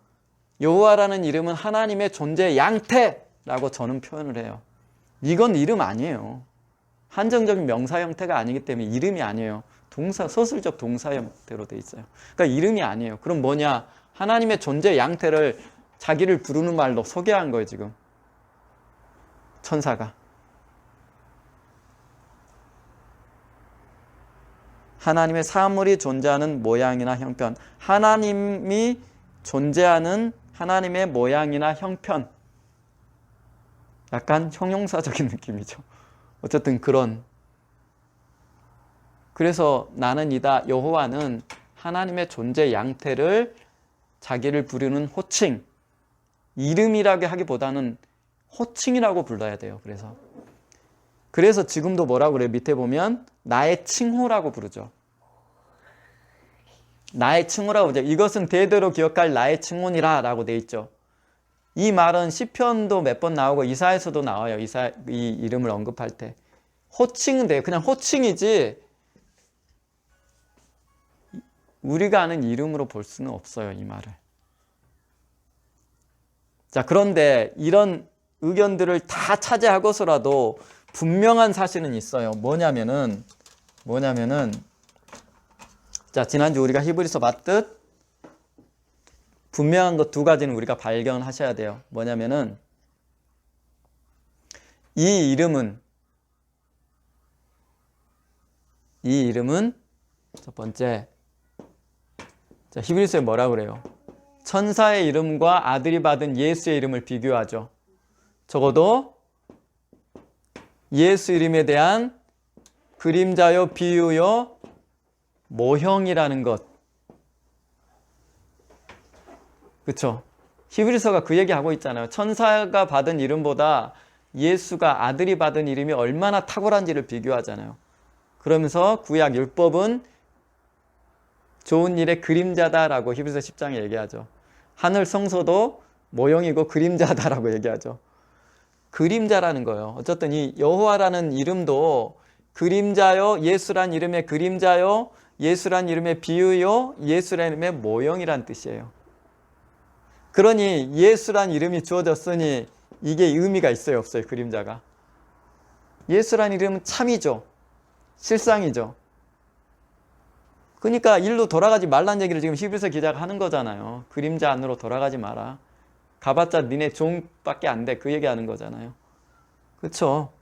여호와라는 이름은 하나님의 존재의 양태라고 저는 표현을 해요. 이건 이름 아니에요. 한정적인 명사 형태가 아니기 때문에 이름이 아니에요. 동사, 서술적 동사 형태로 돼 있어요. 그러니까 이름이 아니에요. 그럼 뭐냐? 하나님의 존재 양태를 자기를 부르는 말로 소개한 거예요, 지금. 천사가. 하나님의 사물이 존재하는 모양이나 형편. 하나님이 존재하는 하나님의 모양이나 형편. 약간 형용사적인 느낌이죠. 어쨌든 그런. 그래서 나는 이다, 여호와는 하나님의 존재 양태를 자기를 부르는 호칭, 이름이라고 하기보다는 호칭이라고 불러야 돼요. 그래서 지금도 뭐라고 그래요? 밑에 보면 나의 칭호라고 부르죠. 나의 칭호라고 부르죠. 이것은 대대로 기억할 나의 칭호니라 라고 돼 있죠. 이 말은 시편도 몇 번 나오고 이사야서도 나와요. 이 이름을 언급할 때. 호칭은 돼요. 그냥 호칭이지 우리가 아는 이름으로 볼 수는 없어요. 이 말을. 자, 그런데 이런 의견들을 다 차지하고서라도 분명한 사실은 있어요. 뭐냐면은 자, 지난주 우리가 히브리서 봤듯 분명한 것 두 가지는 우리가 발견하셔야 돼요. 뭐냐면은 이 이름은 첫 번째, 자, 히브리서에 뭐라고 그래요? 천사의 이름과 아들이 받은 예수의 이름을 비교하죠. 적어도 예수 이름에 대한 그림자요, 비유요, 모형이라는 것. 그렇죠? 히브리서가 그 얘기하고 있잖아요. 천사가 받은 이름보다 예수가 아들이 받은 이름이 얼마나 탁월한지를 비교하잖아요. 그러면서 구약 율법은 좋은 일의 그림자다라고 히브리서 10장에 얘기하죠. 하늘 성소도 모형이고 그림자다라고 얘기하죠. 그림자라는 거예요. 어쨌든 이 여호와라는 이름도 그림자요, 예수란 이름의 그림자요, 예수란 이름의 비유요, 예수란 이름의 모형이란 뜻이에요. 그러니 예수란 이름이 주어졌으니 이게 의미가 있어요, 없어요? 그림자가. 예수란 이름은 참이죠. 실상이죠. 그러니까 일로 돌아가지 말란 얘기를 지금 히브리서 기자가 하는 거잖아요. 그림자 안으로 돌아가지 마라. 가봤자 니네 종밖에 안 돼. 그 얘기하는 거잖아요. 그렇죠?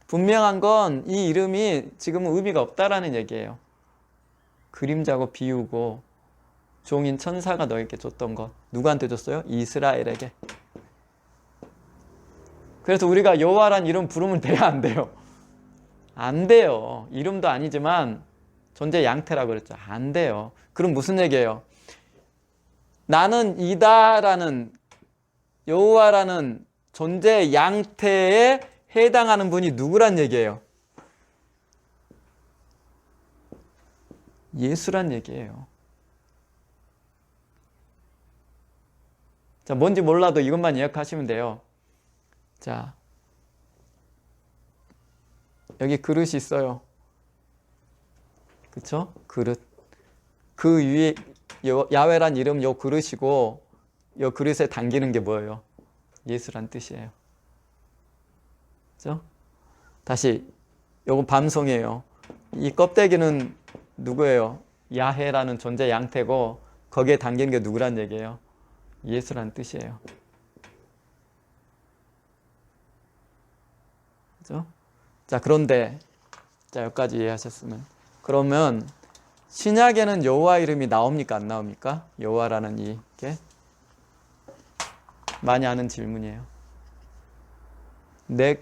분명한 건 이 이름이 지금은 의미가 없다라는 얘기예요. 그림자고 비유고 종인 천사가 너에게 줬던 것. 누구한테 줬어요? 이스라엘에게. 그래서 우리가 여호와란 이름 부르면 돼야 안 돼요? 안 돼요. 이름도 아니지만 존재 양태라고 그랬죠. 안 돼요. 그럼 무슨 얘기예요? 나는 이다라는 여호와라는 존재 양태에 해당하는 분이 누구란 얘기예요? 예수란 얘기예요. 자, 뭔지 몰라도 이것만 기억하시면 돼요. 자, 여기 그릇이 있어요. 그쵸? 그릇. 그 위에 야훼란 이름 요 그릇이고 요 그릇에 담기는 게 뭐예요? 예수란 뜻이에요. 그죠? 다시 요거 밤송이에요. 이 껍데기는 누구예요? 야훼라는 존재 양태고 거기에 담기는 게 누구란 얘기예요? 예수란 뜻이에요. 그죠? 자, 그런데 자, 여기까지 이해하셨으면 그러면 신약에는 여호와 이름이 나옵니까? 안 나옵니까? 여호와라는 이게 많이 아는 질문이에요.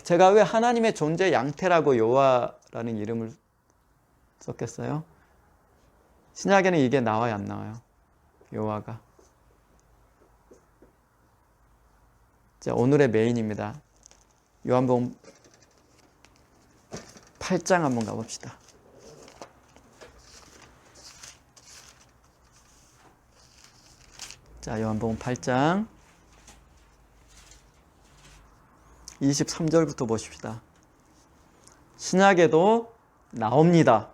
제가 왜 하나님의 존재 양태라고 여호와라는 이름을 썼겠어요? 신약에는 이게 나와요, 안 나와요? 여호와가. 자, 오늘의 메인입니다. 요한복음 8장 한번 가봅시다. 자, 요한복음 8장 23절부터 보십시다. 신약에도 나옵니다.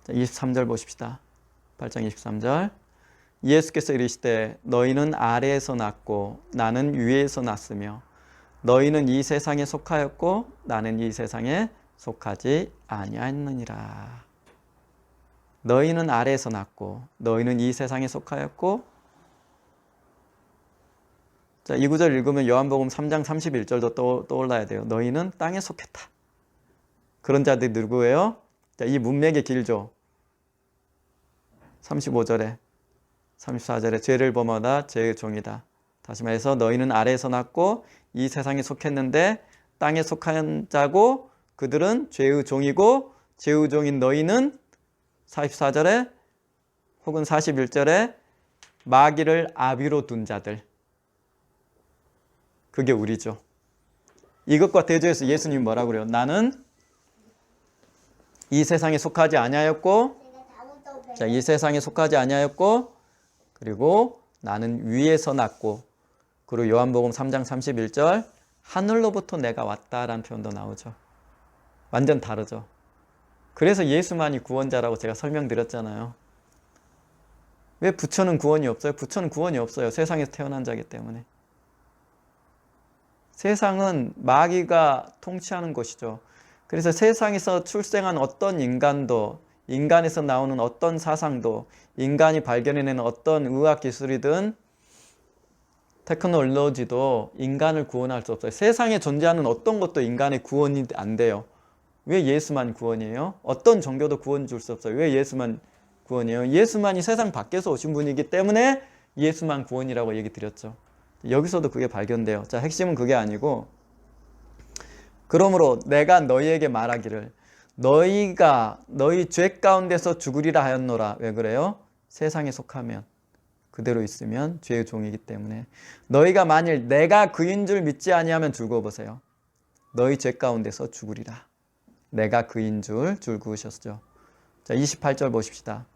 자, 23절 보십시다. 8장 23절. 예수께서 이르시되 너희는 아래에서 났고 나는 위에서 났으며 너희는 이 세상에 속하였고 나는 이 세상에 속하지 아니하였느니라. 너희는 아래에서 났고 너희는 이 세상에 속하였고. 자, 이 구절 읽으면 요한복음 3장 31절도 떠올라야 돼요. 너희는 땅에 속했다. 그런 자들이 누구예요? 자, 이 문맥이 길죠. 35절에 34절에 죄를 범하다 죄의 종이다. 다시 말해서 너희는 아래에서 났고 이 세상에 속했는데 땅에 속한 자고 그들은 죄의 종이고 죄의 종인 너희는 44절에 혹은 41절에 마귀를 아비로 둔 자들. 그게 우리죠. 이것과 대조해서 예수님이 뭐라고 그래요? 나는 이 세상에 속하지 아니하였고, 자, 이 세상에 속하지 아니하였고, 그리고 나는 위에서 났고, 그리고 요한복음 3장 31절 하늘로부터 내가 왔다라는 표현도 나오죠. 완전 다르죠. 그래서 예수만이 구원자라고 제가 설명드렸잖아요. 왜 부처는 구원이 없어요? 부처는 구원이 없어요. 세상에서 태어난 자이기 때문에. 세상은 마귀가 통치하는 곳이죠. 그래서 세상에서 출생한 어떤 인간도, 인간에서 나오는 어떤 사상도, 인간이 발견해내는 어떤 의학기술이든 테크놀로지도 인간을 구원할 수 없어요. 세상에 존재하는 어떤 것도 인간의 구원이 안 돼요. 왜 예수만 구원이에요? 어떤 종교도 구원 줄 수 없어요. 왜 예수만 구원이에요? 예수만이 세상 밖에서 오신 분이기 때문에 예수만 구원이라고 얘기 드렸죠. 여기서도 그게 발견돼요. 자, 핵심은 그게 아니고, 그러므로 내가 너희에게 말하기를 너희가 너희 죄 가운데서 죽으리라 하였노라. 왜 그래요? 세상에 속하면, 그대로 있으면 죄의 종이기 때문에. 너희가 만일 내가 그인 줄 믿지 아니하면 죽어보세요. 너희 죄 가운데서 죽으리라. 내가 그인 줄 그으셨죠. 자, 28절 보십시다.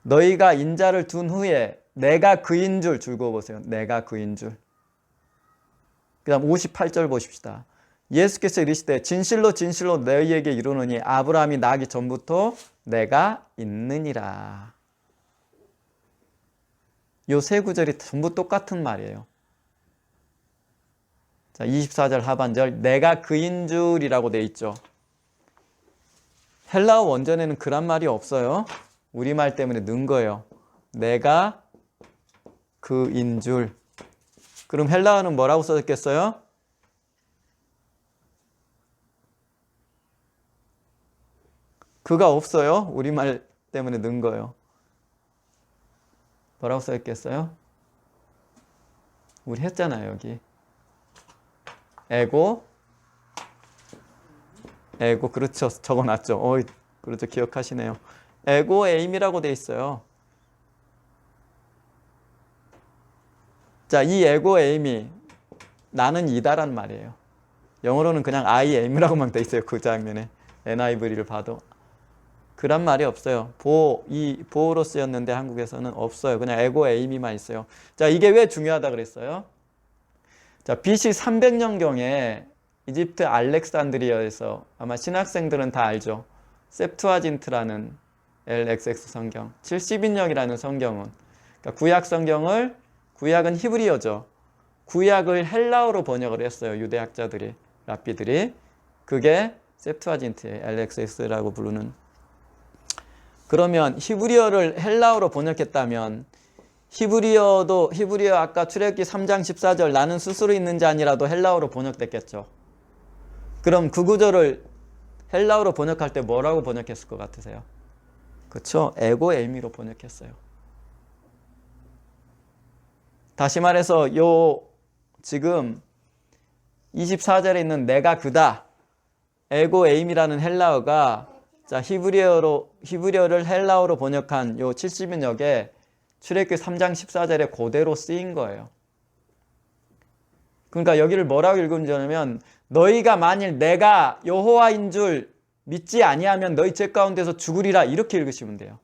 너희가 인자를 둔 후에 내가 그인 줄 그어보세요. 내가 그인 줄. 그 다음 58절 보십시다. 예수께서 이르시되 진실로 진실로 너희에게 이르노니 아브라함이 나기 전부터 내가 있느니라. 요 세 구절이 전부 똑같은 말이에요. 자, 24절 하반절 내가 그인 줄이라고 돼 있죠. 헬라어 원전에는 그란 말이 없어요. 우리말 때문에 넣은 거예요. 내가 그인 줄. 그럼 헬라어는 뭐라고 써졌겠어요? 그가 없어요. 우리말 때문에 넣은 거예요. 뭐라고 써있겠어요? 우리 했잖아요, 여기. 에고, 그렇죠. 적어놨죠. 그렇죠. 기억하시네요. 에고 에임이라고 돼 있어요. 자, 이 에고 에임이 나는 이다란 말이에요. 영어로는 그냥 I am이라고만 돼 있어요. 그 장면에. NIV를 봐도. 그란 말이 없어요. 보어로 쓰였는데 한국에서는 없어요. 그냥 에고 에이미만 있어요. 자, 이게 왜 중요하다 그랬어요? 자, BC 300년경에 이집트 알렉산드리아에서 아마 신학생들은 다 알죠. 셉투아진트라는 LXX 성경, 70인역이라는 성경은, 그러니까 구약은 히브리어죠. 구약을 헬라어로 번역을 했어요. 유대학자들이, 랍비들이. 그게 셉투아진트예요. LXX라고 부르는. 그러면 히브리어를 헬라어로 번역했다면 히브리어 아까 출애굽기 3장 14절 나는 스스로 있는 자 아니라도 헬라어로 번역됐겠죠. 그럼 그 구절을 헬라어로 번역할 때 뭐라고 번역했을 것 같으세요? 그렇죠? 에고 에이미로 번역했어요. 다시 말해서 지금 24절에 있는 내가 그다, 에고 에임이라는 헬라어가, 자, 히브리어를 헬라어로 번역한 요 70인역에 출애굽기 3장 14절에 그대로 쓰인 거예요. 그러니까 여기를 뭐라고 읽으면 되냐면 너희가 만일 내가 여호와인 줄 믿지 아니하면 너희 죄 가운데서 죽으리라, 이렇게 읽으시면 돼요.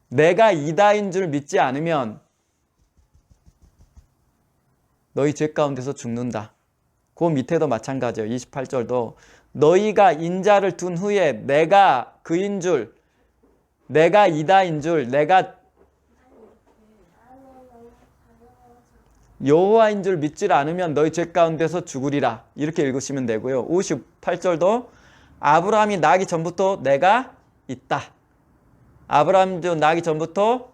내가 이다인 줄 믿지 않으면 너희 죄 가운데서 죽는다. 그 밑에도 마찬가지예요. 28절도 너희가 인자를 둔 후에 내가 그인 줄, 내가 이다인 줄, 내가 여호와인 줄 믿지 않으면 너희 죄 가운데서 죽으리라, 이렇게 읽으시면 되고요. 58절도 아브라함이 나기 전부터 내가 있다. 아브라함도 나기 전부터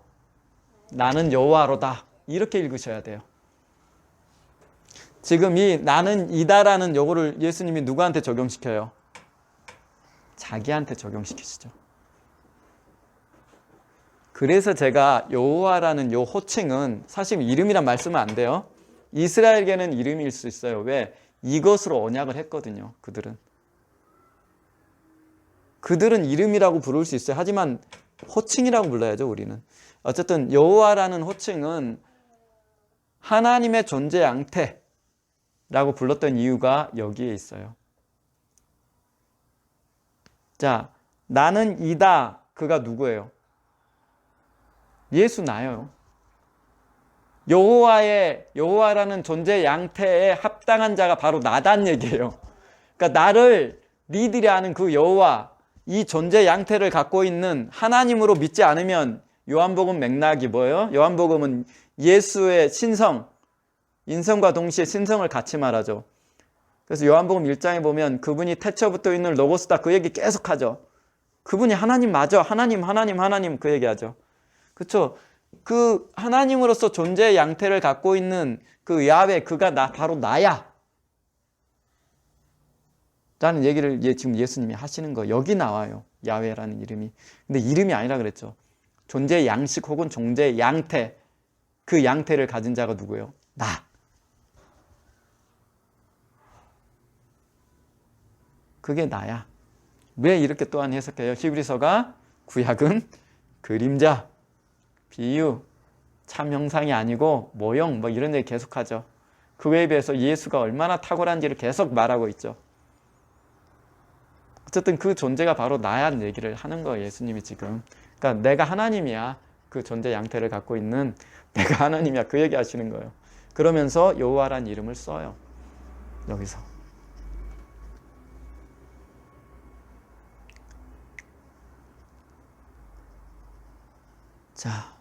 나는 여호와로다, 이렇게 읽으셔야 돼요. 지금 이 나는 이다라는 요거를 예수님이 누구한테 적용시켜요? 자기한테 적용시키시죠. 그래서 제가 여호와라는 요 호칭은 사실 이름이란 말 쓰면 안 돼요. 이스라엘계는 이름일 수 있어요. 왜? 이것으로 언약을 했거든요. 그들은 이름이라고 부를 수 있어요. 하지만 호칭이라고 불러야죠. 우리는. 어쨌든 여호와라는 호칭은 하나님의 존재 양태라고 불렀던 이유가 여기에 있어요. 자, 나는 이다. 그가 누구예요? 예수 나요. 여호와라는 존재 양태에 합당한 자가 바로 나단 얘기예요. 그러니까 나를 니들이 아는 그 여호와, 이 존재 양태를 갖고 있는 하나님으로 믿지 않으면 요한복음 맥락이 뭐예요? 요한복음은 예수의 신성, 인성과 동시에 신성을 같이 말하죠. 그래서 요한복음 1장에 보면 그분이 태초부터 있는 로고스다 그 얘기 계속하죠. 그분이 하나님 맞아. 하나님 그 얘기하죠. 그렇죠? 그 하나님으로서 존재의 양태를 갖고 있는 그 야훼, 그가 바로 나야 라는 얘기를 지금 예수님이 하시는 거예요. 여기 나와요. 야훼라는 이름이. 근데 이름이 아니라 그랬죠. 존재의 양식 혹은 존재의 양태, 그 양태를 가진 자가 누구예요? 나. 그게 나야. 왜 이렇게 또한 해석해요? 히브리서가 구약은 그림자, 비유, 참 형상이 아니고 모형 뭐 이런 얘기 계속하죠. 그에 비해서 예수가 얼마나 탁월한지를 계속 말하고 있죠. 어쨌든 그 존재가 바로 나야는 얘기를 하는 거예요. 예수님이 지금. 그러니까 내가 하나님이야. 그 존재 양태를 갖고 있는 내가 하나님이야. 그 얘기 하시는 거예요. 그러면서 여호와라는 이름을 써요. 여기서. 자,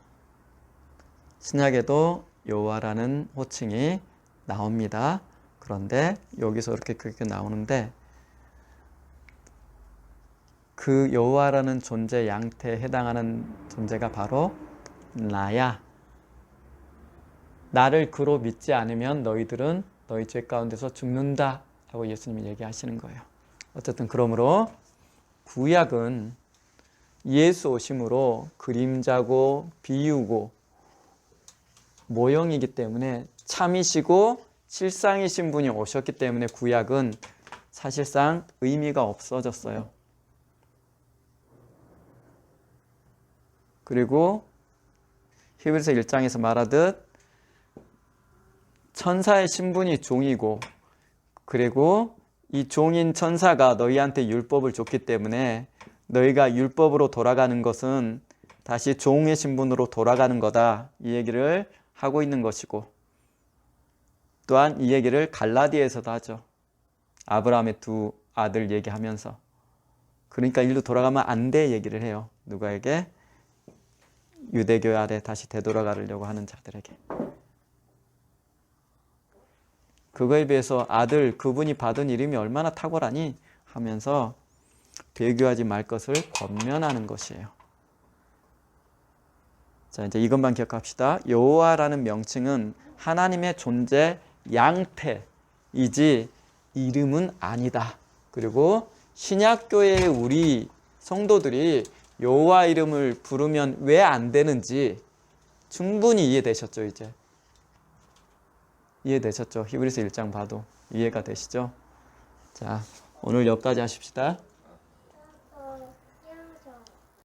신약에도 여호와라는 호칭이 나옵니다. 그런데 여기서 이렇게 그렇게 나오는데 그 여호와라는 존재 양태에 해당하는 존재가 바로 나야. 나를 그로 믿지 않으면 너희들은 너희 죄 가운데서 죽는다 라고 예수님이 얘기하시는 거예요. 어쨌든 그러므로 구약은 예수 오심으로 그림자고 비유고 모형이기 때문에 참이시고 실상이신 분이 오셨기 때문에 구약은 사실상 의미가 없어졌어요. 그리고 히브리서 1장에서 말하듯 천사의 신분이 종이고 그리고 이 종인 천사가 너희한테 율법을 줬기 때문에 너희가 율법으로 돌아가는 것은 다시 종의 신분으로 돌아가는 거다. 이 얘기를 하고 있는 것이고 또한 이 얘기를 갈라디아에서도 하죠. 아브라함의 두 아들 얘기하면서 그러니까 일로 돌아가면 안 돼 얘기를 해요. 누구에게? 유대교 아래 다시 되돌아가려고 하는 자들에게. 그거에 비해서 아들 그분이 받은 이름이 얼마나 탁월하니 하면서 배교하지 말 것을 권면하는 것이에요. 자, 이제 이것만 기억합시다. 여호와라는 명칭은 하나님의 존재 양태이지 이름은 아니다. 그리고 신약교회의 우리 성도들이 여호와 이름을 부르면 왜 안 되는지 충분히 이해되셨죠, 이제? 이해되셨죠? 히브리서 1장 봐도 이해가 되시죠? 자, 오늘 여기까지 하십시다.